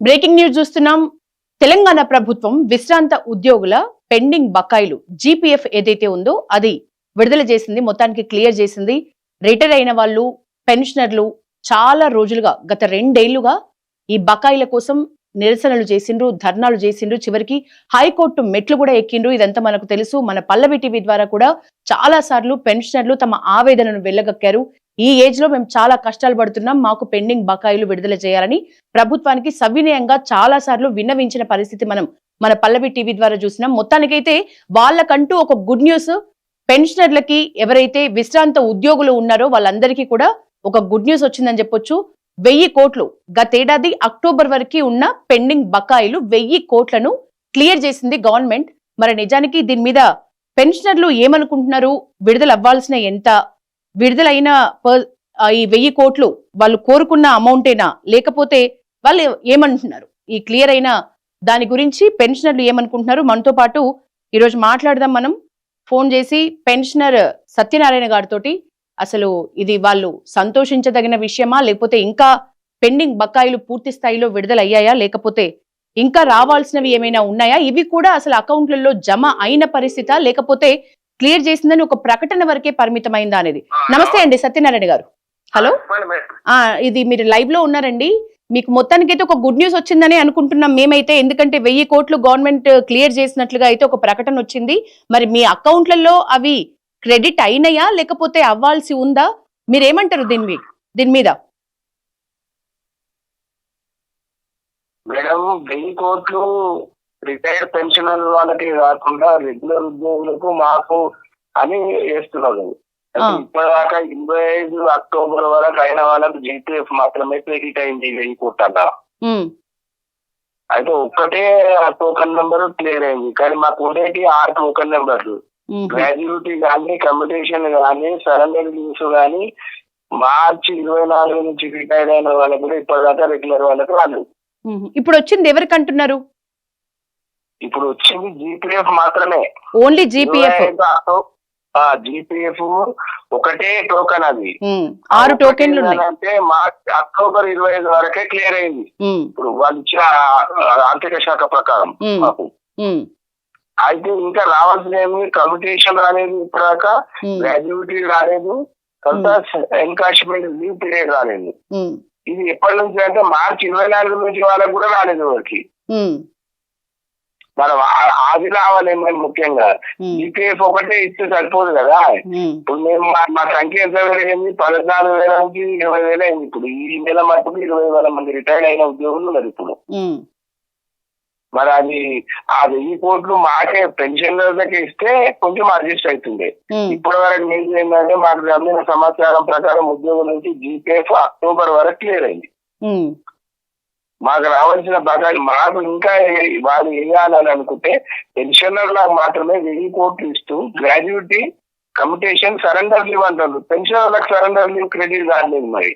Breaking news చూస్తున్నాం. తెలంగాణ ప్రభుత్వం విశ్రాంత ఉద్యోగుల పెండింగ్ బకాయిలు జీపీఎఫ్ ఏదైతే ఉందో అది విడుదల చేసింది, మొత్తానికి క్లియర్ చేసింది. రిటైర్ అయిన వాళ్ళు, పెన్షనర్లు చాలా రోజులుగా గత 2 ఏళ్లుగా ఈ బకాయిల కోసం నిరసనలు చేసిండ్రు, ధర్నాలు చేసిండ్రు, చివరికి హైకోర్టు మెట్లు కూడా ఎక్కిండ్రు. ఇదంతా మనకు తెలుసు. మన పల్లవి టీవీ ద్వారా కూడా చాలా సార్లు పెన్షనర్లు తమ ఆవేదనను వెళ్ళగక్కారు. ఈ ఏజ్ లో మేము చాలా కష్టాలు పడుతున్నాం, మాకు పెండింగ్ బకాయిలు విడుదల చేయాలని ప్రభుత్వానికి సవినయంగా చాలా సార్లు విన్నవించిన పరిస్థితి మనం మన పల్లవి టీవీ ద్వారా చూసినాం. మొత్తానికైతే వాళ్ళకంటూ ఒక గుడ్ న్యూస్, పెన్షనర్లకి ఎవరైతే విశ్రాంత ఉద్యోగులు ఉన్నారో వాళ్ళందరికీ కూడా ఒక గుడ్ న్యూస్ వచ్చిందని చెప్పొచ్చు. 1000 కోట్లు గతేడాది అక్టోబర్ వరకు ఉన్న పెండింగ్ బకాయిలు 1000 కోట్లను క్లియర్ చేసింది గవర్నమెంట్. మరి నిజానికి దీని మీద పెన్షనర్లు ఏమనుకుంటున్నారు? విడుదల అవ్వాల్సిన ఎంత, విడుదలైన ఈ 1000 కోట్లు వాళ్ళు కోరుకున్న అమౌంటేనా, లేకపోతే వాళ్ళు ఏమంటున్నారు? ఈ క్లియర్ అయిన దాని గురించి పెన్షనర్లు ఏమనుకుంటున్నారు? మనతో పాటు ఈరోజు మాట్లాడదాం. మనం ఫోన్ చేసి పెన్షనర్ సత్యనారాయణ గారితోటి అసలు ఇది వాళ్ళు సంతోషించదగిన విషయమా, లేకపోతే ఇంకా పెండింగ్ బకాయిలు పూర్తి స్థాయిలో విడుదలయ్యాయా, లేకపోతే ఇంకా రావాల్సినవి ఏమైనా ఉన్నాయా, ఇవి కూడా అసలు అకౌంట్లలో జమ అయిన పరిస్థితా, లేకపోతే క్లియర్ చేసిందని ఒక ప్రకటన వరకే పరిమితమైందా అనేది. నమస్తే అండి సత్యనారాయణ గారు. హలో, ఇది మీరు లైవ్ లో ఉన్నారండి. మీకు మొత్తానికైతే ఒక గుడ్ న్యూస్ వచ్చిందని అనుకుంటున్నాం మేమైతే, ఎందుకంటే 1000 కోట్లు గవర్నమెంట్ క్లియర్ చేసినట్లుగా అయితే ఒక ప్రకటన వచ్చింది. మరి మీ అకౌంట్లలో అవి క్రెడిట్ అయినాయా, లేకపోతే అవ్వాల్సి ఉందా? మీరేమంటారు దీని మీద? మేడం, 1000 కోట్లు రిటైర్డ్ పెన్షనర్ వాళ్ళకి కాకుండా రెగ్యులర్ ఉద్యోగులకు మాకు అని వేస్తున్నారు. ఇప్పటిదాకా 25 అక్టోబర్ వరకు అయిన వాళ్ళకి జీపీఎఫ్ మాత్రమే క్రెడిట్ అయింది 1000 కోట్ల. అయితే ఒక్కటే టోకన్ నెంబర్ క్లియర్ అయింది, కానీ మాకు ఉండేటి 6 టోకన్ నెంబర్లు. గ్రాడ్యుయేటీ కానీ, కమ్యూటేషన్ కానీ, సరెండర్ లీవ్స్ కానీ మార్చి 24 నుంచి రిటైర్ అయిన వాళ్ళకి కూడా ఇప్పటిదాకా రెగ్యులర్ వాళ్ళకి రాలేదు. ఇప్పుడు వచ్చింది ఎవరికి అంటున్నారు? ఇప్పుడు వచ్చింది జీపీఎఫ్ మాత్రమే, ఓన్లీ జీపీఎఫ్. జీపీఎఫ్ ఒకటే టోకన్, అది 6 టోకెన్లు అంటే మార్చి అక్టోబర్ 25 వరకే క్లియర్ అయింది. ఇప్పుడు వాళ్ళు ఇచ్చిన ఆర్థిక శాఖ ప్రకారం మాకు. అయితే ఇంకా రావాల్సిన ఏమి, కమ్యూటేషన్ రాలేదు, ఇప్పటిదాకా గ్రాడ్యుయేటీ రాలేదు, ఎన్కాష్మెంట్ లీవ్ పీరియడ్ రాలేదు. ఇది ఎప్పటి నుంచి అంటే మార్చి 24 నుంచి వాళ్ళకి కూడా రాలేదు ఎవరికి. మనం అది రావాలేమో ముఖ్యంగా. జీపీఎఫ్ ఒకటే ఇస్తే సరిపోదు కదా. ఇప్పుడు మేము మా సంఖ్య ఎంత పెరిగింది, 14,000 నుంచి 20,000 అయింది. ఇప్పుడు ఈ నెల మటుకు 20,000 మంది రిటైర్డ్ అయిన ఉద్యోగులు ఉన్నారు ఇప్పుడు. మరి అది ఆ 1000 కోట్లు మాకే పెన్షనర్లకి ఇస్తే కొంచెం అడ్జస్ట్ అవుతుంది. ఇప్పటి వరకు మీరు ఏంటంటే మాకు అందిన సమాచారం ప్రకారం ఉద్యోగుల నుంచి జీపీఎఫ్ అక్టోబర్ వరకు క్లియర్ అయింది. మాకు రావాల్సిన బకాయిలు మాకు ఇంకా వాళ్ళు వేయాలని అనుకుంటే పెన్షనర్లకు మాత్రమే 1000 కోట్లు ఇస్తూ గ్రాడ్యుయేటీ, కమ్యూటేషన్, సరెండర్ లీవ్ అంటారు. పెన్షనర్లకు సరెండర్ లీవ్ క్రెడిట్ కాలేదు, మరి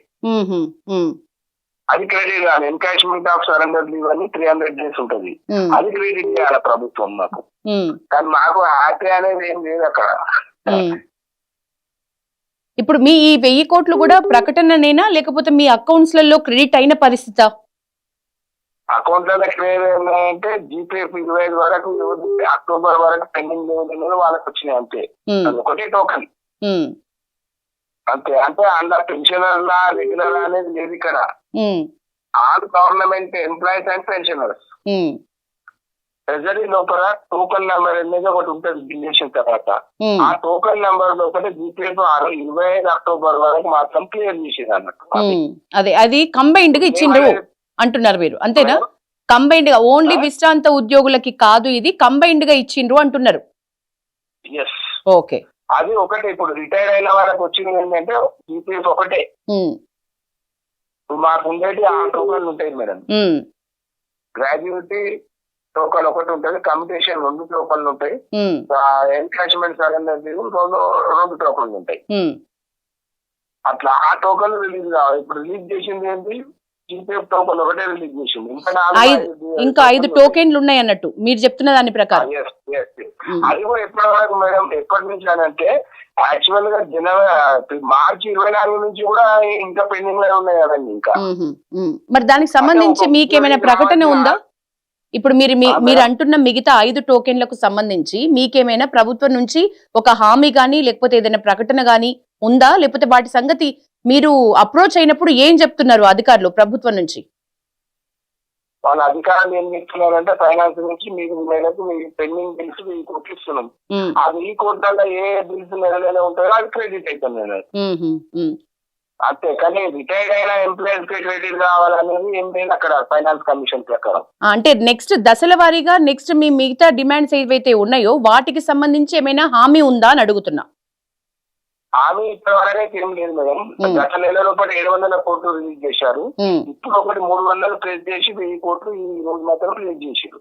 అది క్రెడిట్ కాదు. ఎన్కాష్మెంట్ ఆఫ్ సరెండర్ లీవ్ అని 300 days ఉంటుంది, అది క్రెడిట్ చేయాలి ప్రభుత్వం మాకు. కానీ మాకు హ్యాపీ అనేది ఏం లేదు అక్కడ. ఇప్పుడు మీ ఈ 1000 కోట్లు కూడా ప్రకటననేనా, లేకపోతే మీ అకౌంట్స్ లలో క్రెడిట్ అయిన పరిస్థితా? అకౌంట్లలో క్లియర్ ఏంటంటే జీపీఎఫ్ 25 వరకు, అక్టోబర్ వరకు పెండింగ్ వాళ్ళకి వచ్చినాయి అంతే. అది ఒకటే టోకన్ అంతే. అంటే అందులో పెన్షనర్ రెగ్యులర్ అనేది లేదు ఇక్కడ. All government employees and pensioners. Treasury లోపల టోకన్ నెంబర్ అనేది ఒకటి ఉంటుంది బిల్ చేసిన తర్వాత. ఆ టోకన్ నెంబర్ లోపల జీపీఎఫ్ 25 అక్టోబర్ వరకు మాత్రం క్లియర్ చేసేది అన్నట్టు. అదే అది కంబైన్డ్ గా ఇచ్చిండ్రు అంటున్నారు మీరు, అంతేనా? కంబైన్డ్ గా ఓన్లీ విశ్రాంత ఉద్యోగులకి కాదు, ఇది కంబైన్డ్ గా ఇచ్చిండ్రు అంటున్నారు. ఓకే, అది ఒకటే. ఇప్పుడు రిటైర్ అయిన వాళ్ళకి వచ్చింది ఏంటంటే జీపీఎఫ్ ఒకటే. మాకు ఉండేటి 6 టోకన్లు ఉంటాయి మేడం. గ్రాడ్యుయేటీ టోకన్ ఒకటి ఉంటుంది, కమ్యూటేషన్ 2 టోకన్లు ఉంటాయి, ఎన్కాష్మెంట్ సరెండర్ లీవ్ 2 టోకన్లు ఉంటాయి. అట్లా ఆ టోకన్లు రిలీజ్ కావాలి. ఇప్పుడు రిలీజ్ చేసింది ఏంటి, జీపీఎఫ్ టోకన్ ఒకటే రిలీజ్ చేసింది. ఇంకా 5 టోకెన్లు ఉన్నాయి అన్నట్టు మీరు చెప్తున్న దాని ప్రకారం. అది కూడా ఎప్పటి వరకు మేడం, ఎప్పటి నుంచి అని అంటే యాక్చువల్ గా మార్చి 24 నుంచి కూడా ఇంకా పెండింగ్ లో ఉన్నాయి కదండి ఇంకా. మరి దానికి సంబంధించి మీకేమైనా ప్రకటన ఉందా? ఇప్పుడు మీరు అంటున్న మిగతా 5 టోకెన్లకు సంబంధించి మీకేమైనా ప్రభుత్వం నుంచి ఒక హామీ గానీ లేకపోతే ఏదైనా ప్రకటన గానీ ఉందా? లేకపోతే వాటి సంగతి మీరు అప్రోచ్ అయినప్పుడు ఏం చెప్తున్నారు అధికారులు ప్రభుత్వం నుంచి? వాళ్ళ అధికారులు ఏం చెప్తున్నారంటే ఫైనాన్స్ నుంచి మీకు మేరకు మీకు పెండింగ్ బిల్స్ 1000 కోట్లు ఇస్తున్నాం. ఆ 1000 కోట్ల ఏ బిల్స్ నెలలో ఉంటాయో అది క్రెడిట్ అవుతుంది అంతే. కానీ రిటైర్డ్ అయిన ఎంప్లాయీస్ కి క్రెడిట్ కావాలనేది ఏం లేదు అక్కడ ఫైనాన్స్ కమిషన్ ప్రకారం. అంటే నెక్స్ట్ దశల వారీగా నెక్స్ట్ మీ మిగతా డిమాండ్స్ ఏవైతే ఉన్నాయో వాటికి సంబంధించి ఏమైనా హామీ ఉందా అని అడుగుతున్నా. హామీ ఇప్పటివరకే ఏం లేదు మేడం. గత నెల లోపల 700 కోట్లు రిలీజ్ చేశారు. ఇప్పుడు ఒకటి 300 ప్లేస్ చేసి 1000 కోట్లు ఈ రోజు మాత్రం రిలీజ్ చేశారు.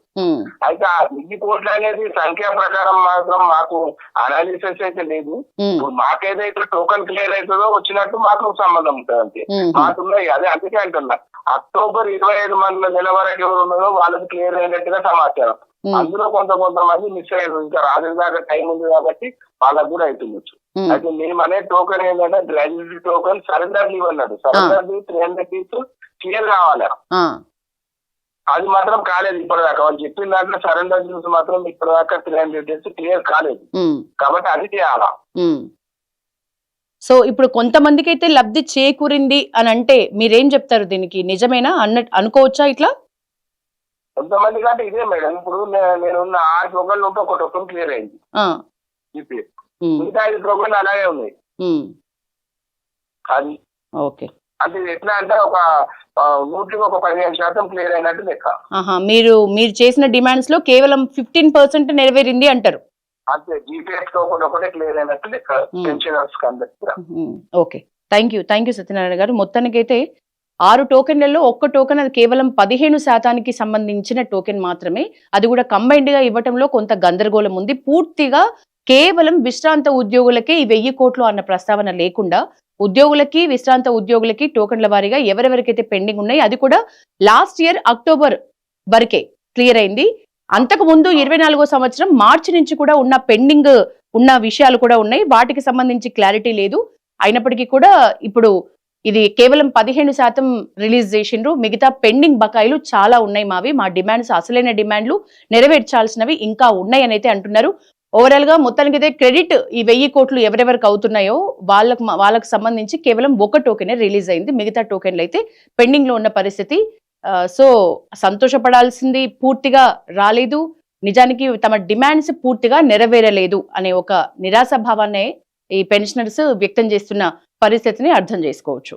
అయితే ఆ 1000 కోట్లు అనేది సంఖ్యా ప్రకారం మాత్రం మాకు అనాలిసిస్ అయితే లేదు. ఇప్పుడు మాకేదైతే టోకన్ క్లియర్ అవుతుందో వచ్చినట్టు మాకు సంబంధం ఉంటుంది అంతే. మాకున్నాయి అదే అందుకే అంటున్నా అక్టోబర్ 25 మంది నెల వరకు ఎవరు ఉన్నదో వాళ్ళకి క్లియర్ అయినట్టుగా సమాచారం. అందులో కొంతమంది మిస్ అయ్యారు. ఇంకా రాజు దాకా టైం ఉంది కాబట్టి వాళ్ళకు కూడా అవుతుండొచ్చు. అయితే మేము అనే టోకెన్ ఏంటంటే గ్రాడ్యుయేట్ టోకెన్ సరెండర్ లీవ్ అన్నాడు. సరెండర్ లీవ్ 300 డేస్ క్లియర్ కావాలి. అది మాత్రం కాలేదు ఇప్పటిదాకా. వాళ్ళు చెప్పిన దాంట్లో సరెండర్ లీవ్స్ మాత్రం ఇప్పటిదాకా 300 డేస్ క్లియర్ కాలేదు. కాబట్టి అది చేయాలా. సో ఇప్పుడు కొంతమందికి అయితే లబ్ధి చేకూరింది అని అంటే మీరేం చెప్తారు? దీనికి నిజమేనా అనుకోవచ్చా ఇట్లా? కొంతమంది కంటే ఇదే మేడం. ఇప్పుడు నేను 6 టోకెన్లు ఉంటే ఒక టోకెన్ క్లియర్ అయింది. మిగతా 5 టోకెన్లు అలాగే ఉన్నాయి. అది ఓకే. అంటే ఎట్లా అంటే ఒక 15% క్లియర్ అయినట్టు లెక్క. మీరు చేసిన డిమాండ్స్ లో కేవలం 15% నెరవేరింది అంటారు. అంతే. జీపీఎఫ్ టోకెన్ ఒకటే క్లియర్ అయినట్టు లెక్క పెన్షనర్స్ కందర్. Okay. Thank you Satyanarayana garu. మొత్తానికైతే 6 టోకెన్లలో ఒక్క టోకెన్ అది కేవలం 15% సంబంధించిన టోకెన్ మాత్రమే. అది కూడా కంబైన్డ్ గా ఇవ్వటంలో కొంత గందరగోళం ఉంది. పూర్తిగా కేవలం విశ్రాంత ఉద్యోగులకే ఈ 1000 కోట్లు అన్న ప్రస్తావన లేకుండా ఉద్యోగులకి విశ్రాంత ఉద్యోగులకి టోకెన్ల వారీగా ఎవరెవరికైతే పెండింగ్ ఉన్నాయి అది కూడా లాస్ట్ ఇయర్ అక్టోబర్ వరకే క్లియర్ అయింది. అంతకు ముందు 24వ సంవత్సరం మార్చి నుంచి కూడా ఉన్న పెండింగ్ ఉన్న విషయాలు కూడా ఉన్నాయి. వాటికి సంబంధించి క్లారిటీ లేదు. అయినప్పటికీ కూడా ఇప్పుడు ఇది కేవలం 15% రిలీజ్ చేసిండ్రు. మిగతా పెండింగ్ బకాయిలు చాలా ఉన్నాయి మావి. మా డిమాండ్స్ అసలైన డిమాండ్లు నెరవేర్చాల్సినవి ఇంకా ఉన్నాయని అయితే అంటున్నారు. ఓవరాల్ గా మొత్తానికి అయితే క్రెడిట్ ఈ 1000 కోట్లు ఎవరెవరికి అవుతున్నాయో వాళ్ళకు సంబంధించి కేవలం ఒక టోకెనే రిలీజ్ అయింది. మిగతా టోకెన్లు అయితే పెండింగ్ లో ఉన్న పరిస్థితి. సో సంతోషపడాల్సింది పూర్తిగా రాలేదు. నిజానికి తమ డిమాండ్స్ పూర్తిగా నెరవేరలేదు అనే ఒక నిరాశాభావాన్నే ఈ పెన్షనర్స్ వ్యక్తం చేస్తున్న పరిస్థితిని అర్థం చేసుకోవచ్చు.